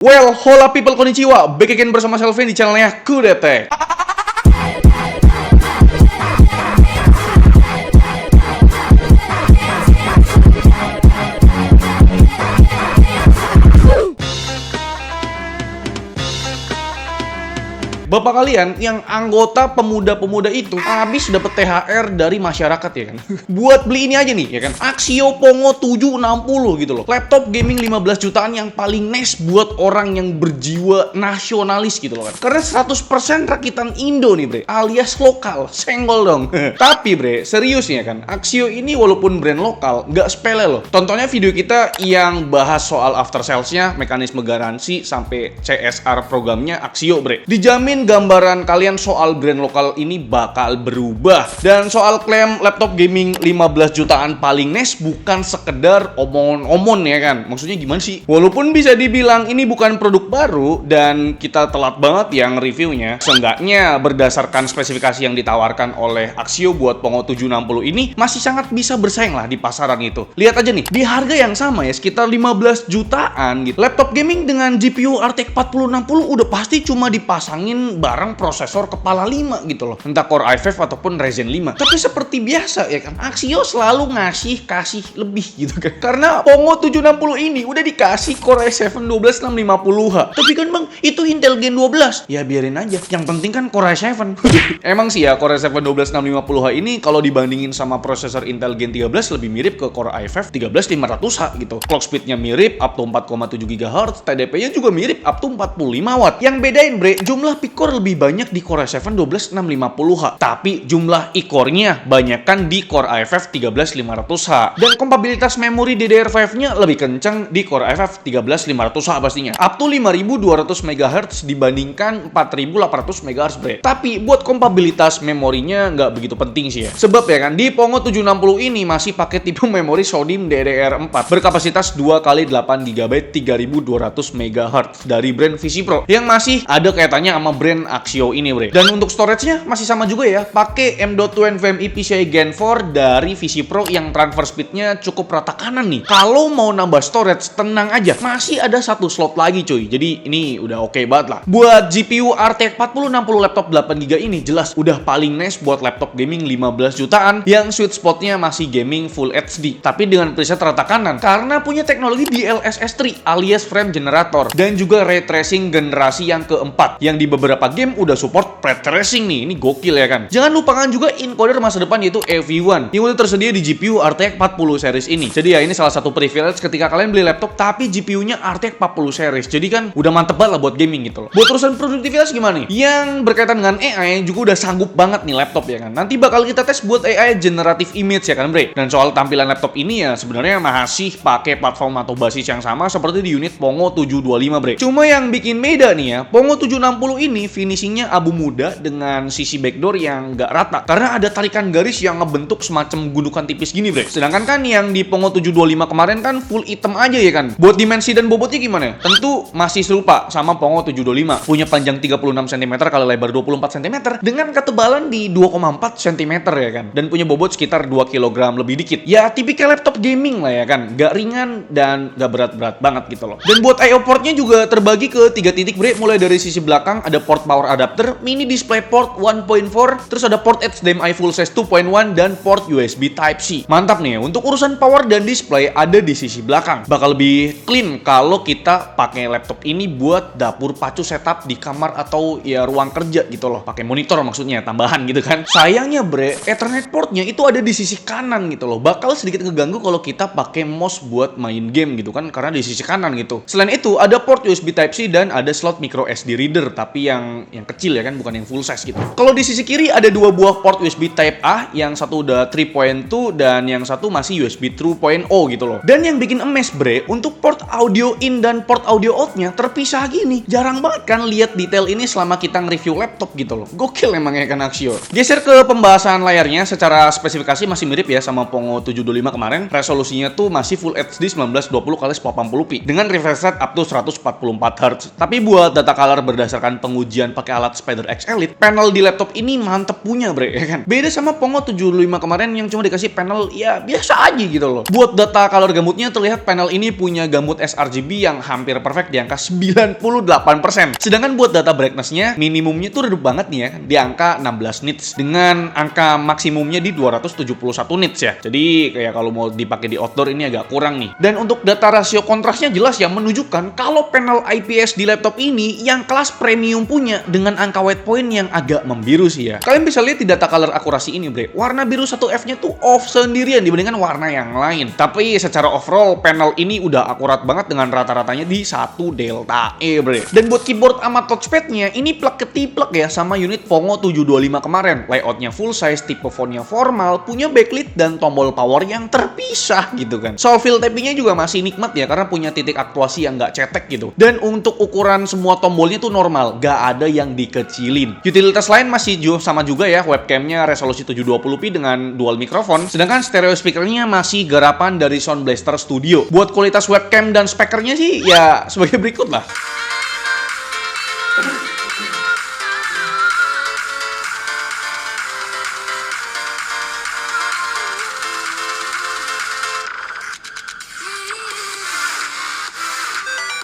Well, hola people, konnichiwa. Back again bersama Selvin di channelnya Kudetech. Bapak kalian yang anggota pemuda-pemuda itu habis dapat THR dari masyarakat ya kan. Buat beli ini aja nih ya kan. Axio Pongo 760 gitu loh. Laptop gaming 15 jutaan yang paling nice buat orang yang berjiwa nasionalis gitu loh kan. Karena 100% rakitan Indo nih bre, alias lokal. Senggol dong. Tapi bre, serius ya kan. Axio ini walaupun brand lokal nggak sepele loh. Tontonnya video kita yang bahas soal after sales-nya, mekanisme garansi sampai CSR programnya Axio bre. Dijamin gambaran kalian soal brand lokal ini bakal berubah. Dan soal klaim laptop gaming 15 jutaan paling nice bukan sekedar omong-omong ya kan. Maksudnya gimana sih? Walaupun bisa dibilang ini bukan produk baru dan kita telat banget yang reviewnya, seenggaknya berdasarkan spesifikasi yang ditawarkan oleh Axio buat Pongo 760 ini masih sangat bisa bersaing lah di pasaran itu. Lihat aja nih, di harga yang sama ya, sekitar 15 jutaan gitu. Laptop gaming dengan GPU RTX 4060 udah pasti cuma dipasangin barang prosesor kepala 5 gitu loh, entah Core i5 ataupun Ryzen 5. Tapi seperti biasa ya kan, Axio selalu kasih lebih gitu kan. Karena Pongo 760 ini udah dikasih Core i7 12650H. Tapi kan bang, itu Intel Gen 12. Ya biarin aja, yang penting kan Core i7. Emang sih ya, Core i7 12650H ini kalau dibandingin sama prosesor Intel Gen 13 lebih mirip ke Core i5 13500H gitu. Clock speednya mirip up to 4,7 GHz, TDP-nya juga mirip up to 45 Watt. Yang bedain bre, jumlah core lebih banyak di Core i7 12650H, tapi jumlah e-core-nya banyakkan di Core i5 13500H. Dan kompatibilitas memori DDR5-nya lebih kencang di Core i5 13500H pastinya. Up to 5200 MHz dibandingkan 4800 MHz bre. Tapi buat kompatibilitas memorinya nggak begitu penting sih ya. Sebab ya kan, di Pongo 760 ini masih pakai tipe memori SODIMM DDR4 berkapasitas 2x8 GB 3200 MHz dari brand VisiPro yang masih ada kaitannya sama brand Axio ini bre. Dan untuk storage-nya masih sama juga ya, pakai M.2 NVMe PCIe Gen 4 dari VisiPro yang transfer speed-nya cukup rata kanan nih. Kalau mau nambah storage, tenang aja, masih ada satu slot lagi cuy. Jadi ini udah oke banget lah. Buat GPU RTX 4060 laptop 8GB ini jelas udah paling nice buat laptop gaming 15 jutaan yang sweet spot-nya masih gaming Full HD, tapi dengan preset rata kanan karena punya teknologi DLSS 3 alias frame generator dan juga ray tracing generasi yang keempat yang di beberapa game udah support ray tracing nih. Ini gokil ya kan. Jangan lupakan juga encoder masa depan yaitu AV1 yang udah tersedia di GPU RTX 40 series ini. Jadi ya ini salah satu privilege ketika kalian beli laptop tapi GPU-nya RTX 40 series. Jadi kan udah mantep banget lah buat gaming gitu loh. Buat urusan produktivitas gimana nih? Yang berkaitan dengan AI juga udah sanggup banget nih laptop ya kan. Nanti bakal kita tes buat AI generative image ya kan bre. Dan soal tampilan laptop ini ya sebenarnya masih pakai platform atau basis yang sama seperti di unit Pongo 725 bre. Cuma yang bikin beda nih ya, Pongo 760 ini finishingnya abu muda dengan sisi backdoor yang nggak rata karena ada tarikan garis yang ngebentuk semacam gundukan tipis gini bre. Sedangkan kan yang di Pongo 725 kemarin kan full hitam aja ya kan. Buat dimensi dan bobotnya gimana? Tentu masih serupa sama Pongo 725. Punya panjang 36 cm kali lebar 24 cm dengan ketebalan di 2,4 cm ya kan. Dan punya bobot sekitar 2 kg lebih dikit. Ya tipikal laptop gaming lah ya kan. Nggak ringan dan nggak berat-berat banget gitu loh. Dan buat I/O portnya juga terbagi ke 3 titik bre. Mulai dari sisi belakang ada port power adapter, mini display port 1.4, terus ada port HDMI full size 2.1 dan port USB Type-C. Mantap nih, untuk urusan power dan display ada di sisi belakang. Bakal lebih clean kalau kita pakai laptop ini buat dapur pacu setup di kamar atau ya ruang kerja gitu loh. Pakai monitor maksudnya, tambahan gitu kan. Sayangnya bre, Ethernet portnya itu ada di sisi kanan gitu loh. Bakal sedikit ngeganggu kalau kita pakai mouse buat main game gitu kan, karena di sisi kanan gitu. Selain itu ada port USB Type-C dan ada slot micro SD reader, tapi yang kecil ya kan, bukan yang full size gitu. Kalau di sisi kiri ada 2 buah port USB Type A, yang satu udah 3.2 dan yang satu masih USB 2.0 gitu loh. Dan yang bikin emes bre, untuk port audio in dan port audio outnya terpisah gini. Jarang banget kan lihat detail ini selama kita nge-review laptop gitu loh. Gokil emang ya kan Axio. Geser ke pembahasan layarnya, secara spesifikasi masih mirip ya sama Pongo 725 kemarin. Resolusinya tuh masih Full HD 1920x1080p dengan refresh rate up to 144 Hz. Tapi buat data color berdasarkan penguji pengujian pakai alat SpiderX Elite, panel di laptop ini mantep punya bre, ya kan? Beda sama Pongo 75 kemarin yang cuma dikasih panel ya biasa aja gitu loh. Buat data color gambutnya terlihat panel ini punya gambut sRGB yang hampir perfect di angka 98%. Sedangkan buat data brightness-nya minimumnya tuh redup banget nih ya, di angka 16 nits dengan angka maksimumnya di 271 nits ya. Jadi kayak kalau mau dipakai di outdoor ini agak kurang nih. Dan untuk data rasio kontrasnya jelas ya menunjukkan kalau panel IPS di laptop ini yang kelas premium punya dengan angka white point yang agak membiru sih ya. Kalian bisa lihat di data color akurasi ini bre, warna biru 1F-nya tuh off sendirian dibandingkan warna yang lain. Tapi secara overall panel ini udah akurat banget dengan rata-ratanya di 1 delta E bre. Dan buat keyboard sama touchpad-nya ini plek-ketiplek ya sama unit Pongo 725 kemarin. Layoutnya full size, tipe fontnya formal, punya backlit dan tombol power yang terpisah gitu kan. Soal feel tapping-nya juga masih nikmat ya karena punya titik aktuasi yang nggak cetek gitu. Dan untuk ukuran semua tombolnya tuh normal, nggak ada yang dikecilin. Utilitas lain masih sama juga ya, webcamnya resolusi 720p dengan dual mikrofon, sedangkan stereo speakernya masih garapan dari Sound Blaster Studio. Buat kualitas webcam dan speakernya sih ya sebagai berikut lah.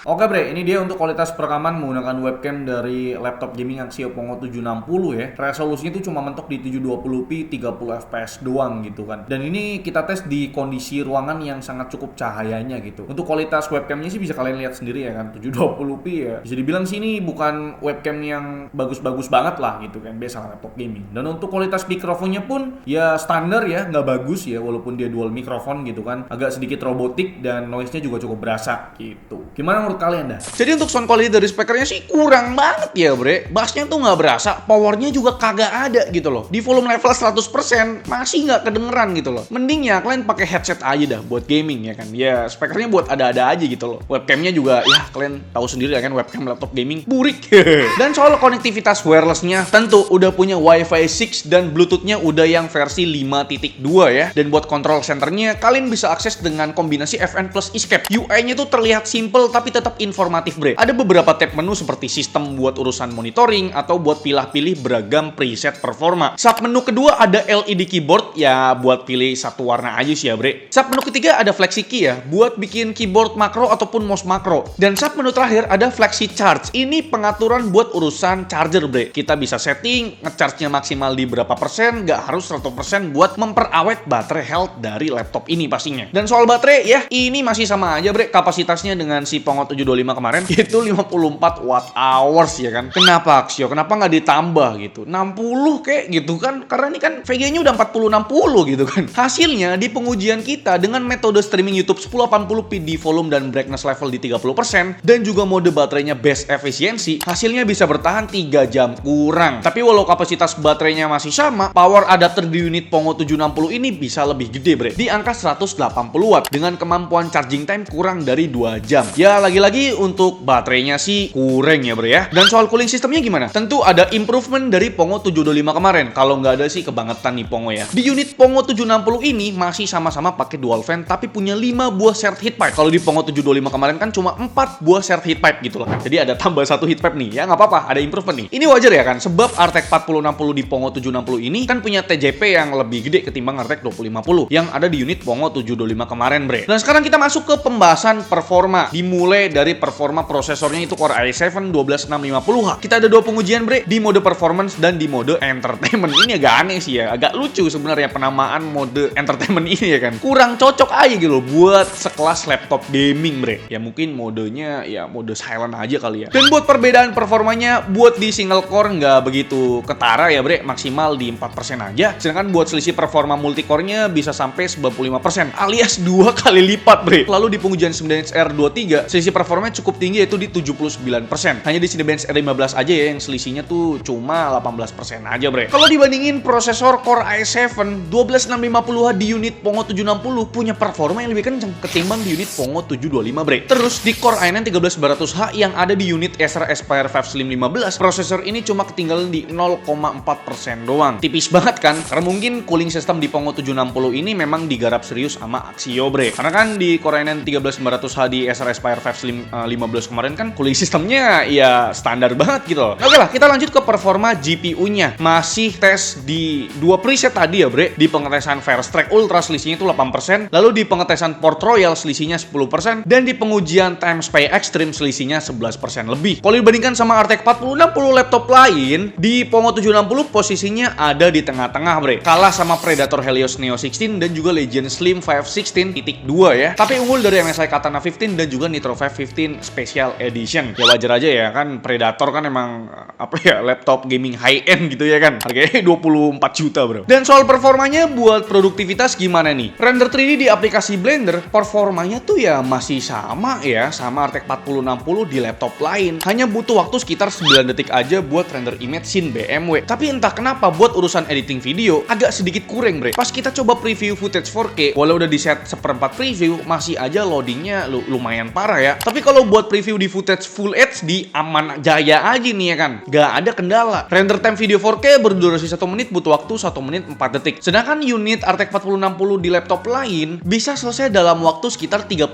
Oke bre, ini dia untuk kualitas perekaman menggunakan webcam dari laptop gaming Axio Pongo 760 ya. Resolusinya itu cuma mentok di 720p 30 fps doang gitu kan. Dan ini kita tes di kondisi ruangan yang sangat cukup cahayanya gitu. Untuk kualitas webcamnya sih bisa kalian lihat sendiri ya kan, 720p ya. Bisa dibilang sih ini bukan webcam yang bagus-bagus banget lah gitu kan, biasa laptop gaming. Dan untuk kualitas mikrofonnya pun ya standar ya, nggak bagus ya walaupun dia dual mikrofon gitu kan. Agak sedikit robotik dan noise-nya juga cukup berasa gitu. Gimana menurut kalian dah? Jadi untuk sound quality dari speakernya sih kurang banget ya bre. Bassnya tuh nggak berasa, powernya juga kagak ada gitu loh. Di volume level 100% masih nggak kedengeran gitu loh. Mending ya kalian pakai headset aja dah buat gaming ya kan. Ya speakernya buat ada-ada aja gitu loh. Webcamnya juga ya kalian tahu sendiri ya kan, webcam laptop gaming burik. Dan soal konektivitas wirelessnya tentu udah punya Wi-Fi 6 dan Bluetooth-nya udah yang versi 5.2 ya. Dan buat control centernya kalian bisa akses dengan kombinasi FN plus Escape. UI-nya tuh terlihat simple tapi tetap informatif bre. Ada beberapa tab menu seperti sistem buat urusan monitoring atau buat pilih-pilih beragam preset performa. Sub menu kedua ada LED keyboard ya buat pilih satu warna aja sih ya bre. Sub menu ketiga ada flexi key ya buat bikin keyboard makro ataupun mouse makro. Dan sub menu terakhir ada flexi charge. Ini pengaturan buat urusan charger bre. Kita bisa setting ngecharge-nya maksimal di berapa persen, nggak harus 100% buat memperawet baterai health dari laptop ini pastinya. Dan soal baterai ya ini masih sama aja bre, kapasitasnya dengan si Pongo 725 kemarin itu 54 watt hours ya kan. Kenapa Axio? Kenapa nggak ditambah gitu? 60 kayak gitu kan? Karena ini kan VG-nya udah 40-60 gitu kan. Hasilnya di pengujian kita dengan metode streaming YouTube 1080p di volume dan brightness level di 30% dan juga mode baterainya best efficiency, hasilnya bisa bertahan 3 jam kurang. Tapi walau kapasitas baterainya masih sama, power adapter di unit Pongo 760 ini bisa lebih gede bre, di angka 180 watt dengan kemampuan charging time kurang dari 2 jam. Ya lagi-lagi untuk baterainya sih kurang ya bre ya. Dan soal cooling sistemnya gimana? Tentu ada improvement dari Pongo 725 kemarin. Kalau nggak ada sih kebangetan nih Pongo ya. Di unit Pongo 760 ini masih sama-sama pakai dual fan tapi punya 5 buah shared heat pipe. Kalau di Pongo 725 kemarin kan cuma 4 buah shared heat pipe gitu loh. Jadi ada tambah 1 heat pipe nih. Ya nggak apa-apa, ada improvement nih. Ini wajar ya kan? Sebab RTX 4060 di Pongo 760 ini kan punya TJP yang lebih gede ketimbang RTX 2050 yang ada di unit Pongo 725 kemarin bre. Dan sekarang kita masuk ke pembahasan performa. Dimulai dari performa prosesornya itu Core i7 12650H. Kita ada 2 pengujian bre, di mode performance dan di mode entertainment. Ini agak aneh sih ya, agak lucu sebenarnya penamaan mode entertainment ini ya kan. Kurang cocok aja gitu loh buat sekelas laptop gaming bre. Ya mungkin modenya ya mode silent aja kali ya. Dan buat perbedaan performanya buat di single core nggak begitu ketara ya bre, maksimal di 4% aja. Sedangkan buat selisih performa multicore-nya bisa sampai 95% alias 2 kali lipat bre. Lalu di pengujian Cinebench R23 selisih performanya cukup tinggi yaitu di 79%. Hanya di Cinebench R15 aja ya yang selisihnya tuh cuma 18% aja bre. Kalau dibandingin prosesor Core i7 12650H di unit Pongo 760 punya performa yang lebih kenceng ketimbang di unit Pongo 725 bre. Terus di Core i9 13900H yang ada di unit Acer Aspire 5 Slim 15, prosesor ini cuma ketinggalan di 0,4% doang. Tipis banget kan? Karena mungkin cooling system di Pongo 760 ini memang digarap serius sama Axio bre. Karena kan di Core i9 13900H di Acer Aspire 5 Slim 15 kemarin kan cooling sistemnya ya standar banget gitu loh. Oke lah, kita lanjut ke performa GPU-nya. Masih tes di 2 preset tadi ya bre. Di pengetesan Fast Track Ultra selisihnya itu 8%, lalu di pengetesan Port Royal selisihnya 10%, dan di pengujian Time Spy Extreme selisihnya 11% lebih. Kalau dibandingkan sama RTX 4060 laptop lain, di Pongo 760 posisinya ada di tengah-tengah bre. Kalah sama Predator Helios Neo 16 dan juga Legion Slim 516.2 ya. Tapi unggul dari MSI Katana 15 dan juga Nitro 515 Special Edition. Ya wajar aja ya kan, Predator kan emang apa ya, laptop gaming high end gitu ya kan. Harganya 24 juta bro. Dan soal performanya buat produktivitas gimana nih? Render 3D di aplikasi Blender, performanya tuh ya masih sama ya, sama RTX 4060 di laptop lain. Hanya butuh waktu sekitar 9 detik aja buat render image scene BMW. Tapi entah kenapa buat urusan editing video agak sedikit kurang bre. Pas kita coba preview footage 4K, walau udah di set seperempat preview, masih aja loadingnya lumayan parah ya. Tapi kalau buat preview di footage Full HD, aman jaya aja nih ya kan. Gak ada kendala. Render time video 4K berdurasi 1 menit butuh waktu 1 menit 4 detik. Sedangkan unit RTX 4060 di laptop lain bisa selesai dalam waktu sekitar 35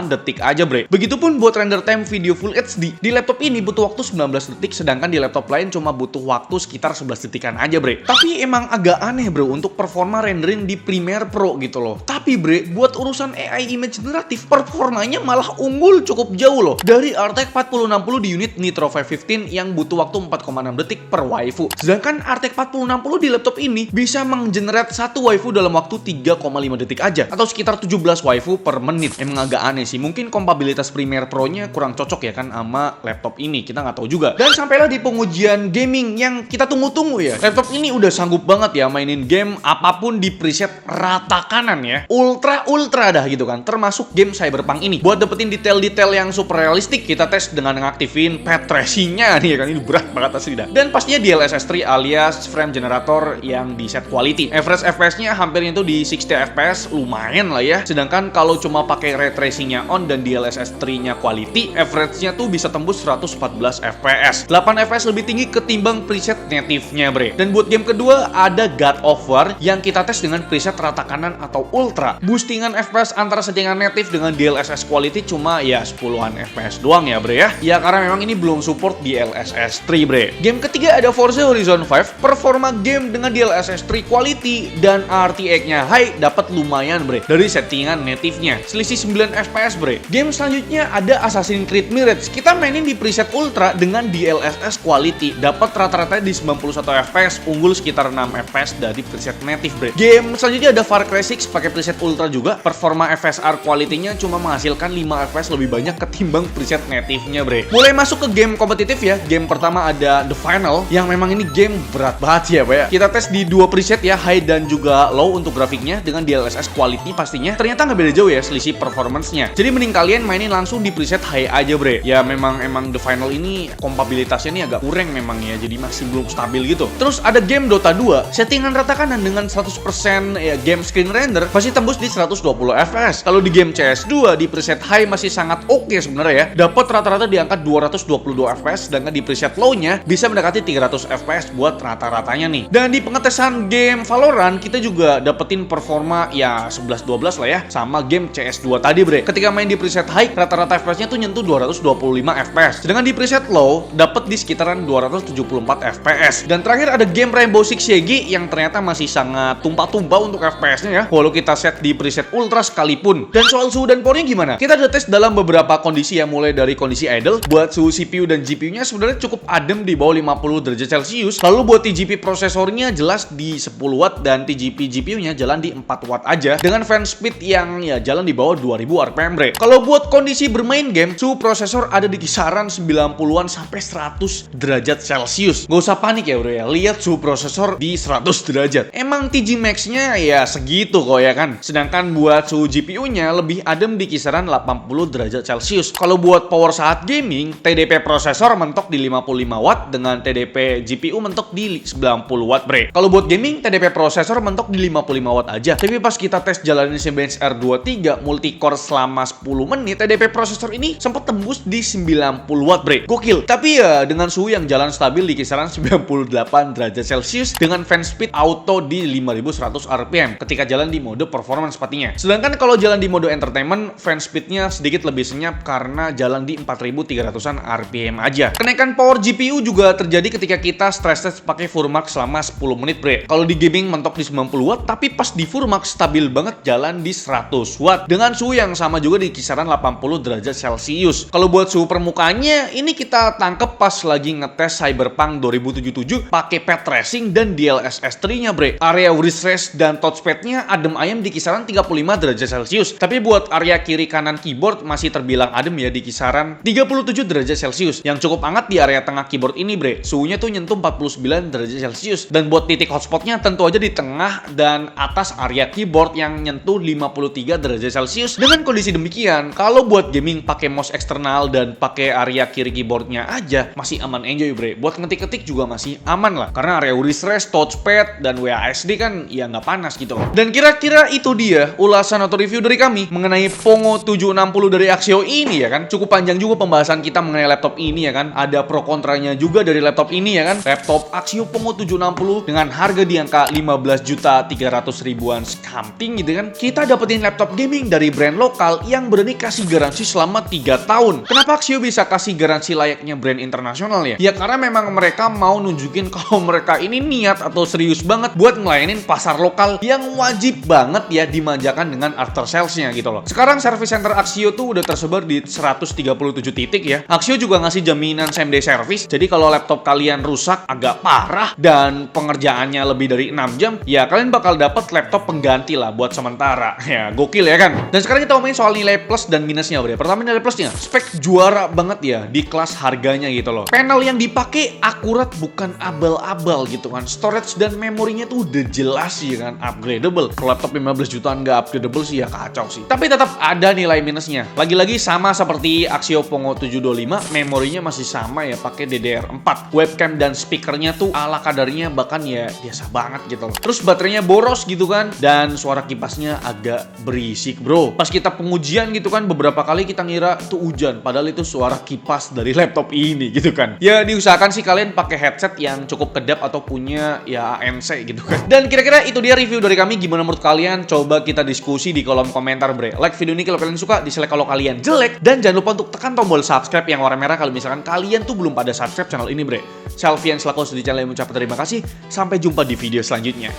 detik aja bre. Begitupun buat render time video Full HD. Di laptop ini butuh waktu 19 detik, sedangkan di laptop lain cuma butuh waktu sekitar 11 detikan aja bre. Tapi emang agak aneh bro untuk performa rendering di Premiere Pro gitu loh. Tapi bre, buat urusan AI image generatif, performanya malah unggul cukup jauh loh dari RTX 4060 di unit Nitro 515 yang butuh waktu 4,6 detik per waifu. Sedangkan RTX 4060 di laptop ini bisa menggenerate satu waifu dalam waktu 3,5 detik aja, atau sekitar 17 waifu per menit. Emang agak aneh sih, mungkin kompatibilitas Premiere Pro-nya kurang cocok ya kan sama laptop ini, kita nggak tahu juga. Dan sampailah di pengujian gaming yang kita tunggu-tunggu ya. Laptop ini udah sanggup banget ya mainin game apapun di preset rata kanan ya. Ultra dah gitu kan, termasuk game Cyberpunk ini. Buat dapetin detail-detail yang super realistik, kita tes dengan ngaktifin path tracing-nya nih ya kan, ini berat banget asli dah. Dan pastinya DLSS 3 alias frame generator yang di set quality. Average FPS-nya hampir itu di 60 FPS, lumayan lah ya. Sedangkan kalau cuma pakai ray tracing-nya on dan DLSS 3-nya quality, average-nya tuh bisa tembus 114 FPS. 8 FPS lebih tinggi ketimbang preset native-nya bre. Dan buat game kedua ada God of War yang kita tes dengan preset rata kanan atau ultra. Boostingan FPS antara settingan native dengan DLSS quality cuma ya 10-an FPS doang ya bre ya. Ya karena memang ini belum support DLSS 3 bre. Game ketiga ada Forza Horizon 5. Performa game dengan DLSS 3 quality dan RTX-nya high dapat lumayan bre dari settingan native-nya. Selisih 9 FPS bre. Game selanjutnya ada Assassin's Creed Mirage. Kita mainin di preset ultra dengan DLSS quality. Dapat rata-rata di 91 FPS, unggul sekitar 6 FPS dari preset native bre. Game selanjutnya ada Far Cry 6 pakai preset ultra juga. Performa FSR quality-nya cuma menghasilkan 5 FPS lebih banyak ketimbang preset native-nya bre. Mulai masuk ke game kompetitif ya. Game pertama ada The Final yang memang ini game berat banget ya Pak ya. Kita tes di 2 preset ya, high dan juga low untuk grafiknya dengan DLSS quality pastinya. Ternyata nggak beda jauh ya selisih performance-nya. Jadi mending kalian mainin langsung di preset high aja bre. Ya memang The Final ini kompatibilitasnya ini agak kurang memang ya. Jadi masih belum stabil gitu. Terus ada game Dota 2, settingan rata kanan dengan 100% ya game screen render masih tembus di 120 FPS. Kalau di game CS2 di preset high masih sangat oke sebenarnya ya. Dapat rata-rata di angka 222 FPS, sedangkan di preset low-nya bisa mendekati 300 FPS buat rata-ratanya nih. Dan di pengetesan game Valorant kita juga dapetin performa ya 11-12 lah ya sama game CS2 tadi bre. Ketika main di preset high rata-rata FPS-nya tuh nyentuh 225 FPS. Sedangkan di preset low dapat di sekitaran 274 FPS. Dan terakhir ada game Rainbow Six Siege yang ternyata masih sangat tumpah-tumpah untuk FPS-nya ya. Walau kita set di preset ultra sekalipun. Dan soal suhu dan powernya gimana? Kita udah tes dalam beberapa kondisi ya, mulai dari kondisi idle. Buat suhu CPU dan GPU-nya sebenarnya cukup adem di bawah 50 derajat Celcius. Lalu buat TGP prosesornya jelas di 10 watt dan TGP GPU-nya jalan di 4 watt aja dengan fan speed yang ya jalan di bawah 2000 RPM bre. Kalau buat kondisi bermain game, suhu prosesor ada di kisaran 90-an sampai 100 derajat Celcius. Gak usah panik ya bro ya, lihat suhu prosesor di 100 derajat. Emang TG Max-nya ya segitu kok ya kan. Sedangkan buat suhu GPU-nya lebih adem di kisaran 80 derajat Celcius. Kalau buat power saat gaming, TDP prosesor mentok di 55 watt dengan TDP GPU mentok di 90 watt bre. Kalau buat gaming, TDP prosesor mentok di 55 watt aja. Tapi pas kita tes jalanin Cinebench R23 multicore selama 10 menit, TDP prosesor ini sempat tembus di 90 watt bre. Gokil. Tapi ya dengan suhu yang jalan stabil di kisaran 98 derajat Celcius dengan fan speed auto di 5100 RPM ketika jalan di mode performance pastinya. Sedangkan kalau jalan di mode entertainment, fan speednya sedikit lebih senyap karena jalan di 4300-an RPM aja. Kenaikan power GPU juga terjadi ketika kita stress test pakai Furmax selama 10 menit, bre. Kalau di gaming mentok di 90 watt, tapi pas di Furmax stabil banget jalan di 100 watt dengan suhu yang sama juga di kisaran 80 derajat Celcius. Kalau buat suhu permukaannya, ini kita tangkep pas lagi ngetes Cyberpunk 2077 pakai path tracing dan DLSS 3-nya, bre. Area wrist rest dan touchpad-nya adem ayem di kisaran 35 derajat Celcius. Tapi buat area kiri kanan keyboard masih terbilang adem ya di kisaran 37 derajat Celcius. Yang cukup hangat di area tengah keyboard ini, bre. Suhunya tuh nyentuh 49 derajat Celcius. Dan buat titik hotspotnya tentu aja di tengah dan atas area keyboard yang nyentuh 53 derajat Celcius. Dengan kondisi demikian, kalau buat gaming pakai mouse eksternal dan pakai area kiri keyboardnya aja masih aman enjoy, bre. Buat ngetik-ketik juga masih aman lah. Karena area wrist rest, touchpad, dan WASD kan ya nggak panas gitu loh. Dan kira-kira itu dia ulasan atau review dari kami mengenai Pongo 760 dari Axio ini ya kan. Cukup panjang juga pembahasan kita mengenai laptop ini ya kan. Ada pro kontranya juga dari laptop ini ya kan. Laptop Axio Pongo 760 dengan harga di angka 15.300.000-an something gitu kan. Kita dapetin laptop gaming dari brand lokal yang berani kasih garansi selama 3 tahun. Kenapa Axio bisa kasih garansi layaknya brand internasional ya? Ya karena memang mereka mau nunjukin kalau mereka ini niat atau serius banget buat ngelayanin pasar lokal yang wajib banget ya dimanjakan dengan after sales-nya gitu loh. Sekarang service center Axio tuh udah tersebar di 137 titik ya. Axio juga ngasih jaminan same day service. Jadi kalau laptop kalian rusak agak parah dan pengerjaannya lebih dari 6 jam, ya kalian bakal dapat laptop pengganti lah buat sementara. Ya, gokil ya kan? Dan sekarang kita ngomongin soal nilai plus dan minusnya, bro. Pertama nilai plusnya, spek juara banget ya di kelas harganya gitu loh. Panel yang dipakai akurat bukan abal-abal gitu kan. Storage dan memorinya tuh udah jelas sih kan, upgradable. Kalau laptop 15 jutaan nggak upgradable sih ya kacau sih. Tapi tetap ada nilai minusnya. Lagi-lagi sama seperti Axio Pongo 725, memorinya masih sama ya, pakai DDR4. Webcam dan speakernya tuh ala kadarnya bahkan ya biasa banget gitu loh. Terus baterainya boros gitu kan, dan suara kipasnya agak berisik, bro. Pas kita pengujian gitu kan, beberapa kali kita ngira tuh hujan, padahal itu suara kipas dari laptop ini gitu kan. Ya diusahakan sih kalian pakai headset yang cukup kedap atau punya ya ANC gitu kan. Dan kira-kira itu dia review dari kami. Gimana menurut kalian? Coba kita diskusi di kolom komentar, bre. Like video ini kalau kalian suka, dislike kalau kalian jelek, dan jangan lupa untuk tekan tombol subscribe yang warna merah kalau misalkan kalian tuh belum pada subscribe channel ini, bre. Selvian selaku host di channel yang mengucapkan terima kasih. Sampai jumpa di video selanjutnya.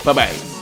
Bye bye.